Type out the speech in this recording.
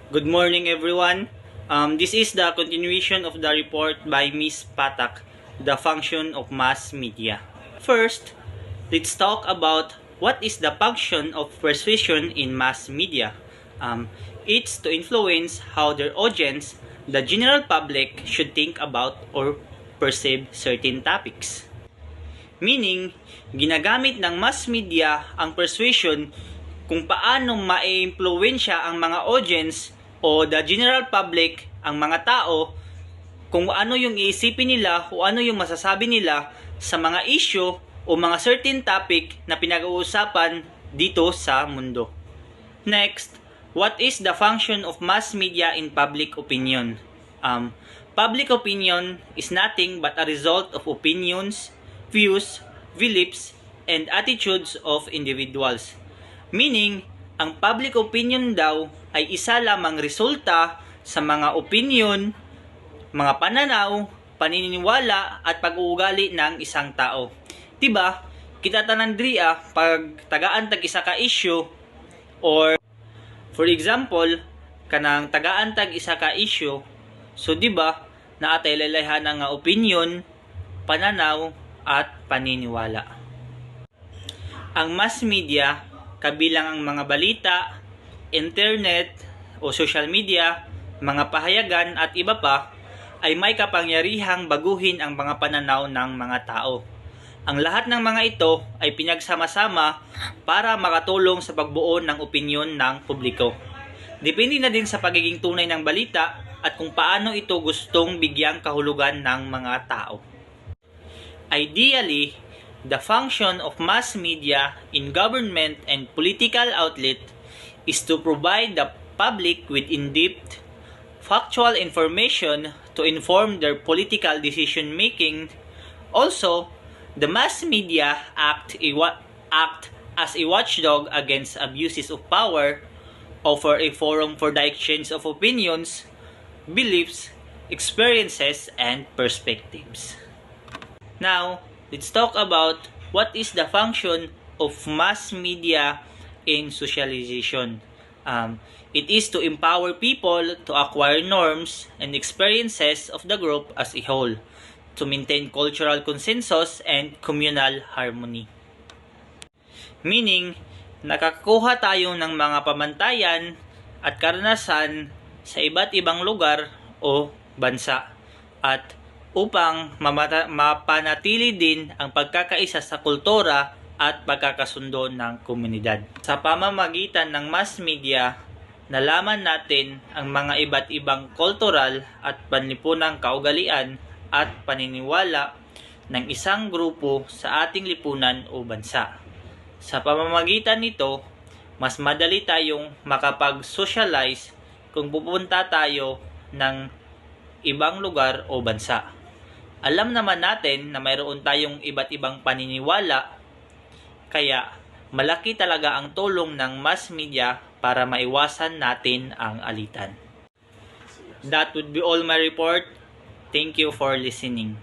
Good morning, everyone. This is the continuation of the report by Ms. Patak, The Function of Mass Media. First, let's talk about what is the function of persuasion in mass media. It's to influence how their audience, the general public, should think about or perceive certain topics. Meaning, ginagamit ng mass media ang persuasion kung paano ma-impluwensya ang mga audience o the general public, ang mga tao, kung ano yung iisipin nila o ano yung masasabi nila sa mga issue o mga certain topic na pinag-uusapan dito sa mundo. Next, what is the function of mass media in public opinion? Public opinion is nothing but a result of opinions, views, beliefs, and attitudes of individuals. Meaning, ang public opinion daw ay isa lamang resulta sa mga opinion, mga pananaw, paniniwala at pag-uugali ng isang tao. Diba? Kita tanan diri pag tagaan tag isa ka issue or for example, kanang tagaan tag isa ka issue. So diba, naatay lalayhan nga opinion, pananaw at paniniwala. Ang mass media kabilang ang mga balita, internet o social media, mga pahayagan at iba pa ay may kapangyarihang baguhin ang mga pananaw ng mga tao. Ang lahat ng mga ito ay pinagsama-sama para makatulong sa pagbuo ng opinyon ng publiko. Depende na din sa pagiging tunay ng balita at kung paano ito gustong bigyang kahulugan ng mga tao. Ideally, the function of mass media in government and political outlet is to provide the public with in-depth, factual information to inform their political decision-making. Also, the mass media act as a watchdog against abuses of power, offer a forum for the exchange of opinions, beliefs, experiences, and perspectives. Now, let's talk about what is the function of mass media in socialization. It is to empower people to acquire norms and experiences of the group as a whole, to maintain cultural consensus and communal harmony. Meaning, nakakakuha tayo ng mga pamantayan at karanasan sa iba't ibang lugar o bansa at upang mapanatili din ang pagkakaisa sa kultura at pagkakasundo ng komunidad. Sa pamamagitan ng mass media, nalaman natin ang mga iba't ibang kultural at panlipunang kaugalian at paniniwala ng isang grupo sa ating lipunan o bansa. Sa pamamagitan nito, mas madali tayong makapag-socialize kung pupunta tayo ng ibang lugar o bansa. Alam naman natin na mayroon tayong iba't ibang paniniwala, kaya malaki talaga ang tulong ng mass media para maiwasan natin ang alitan. That would be all my report. Thank you for listening.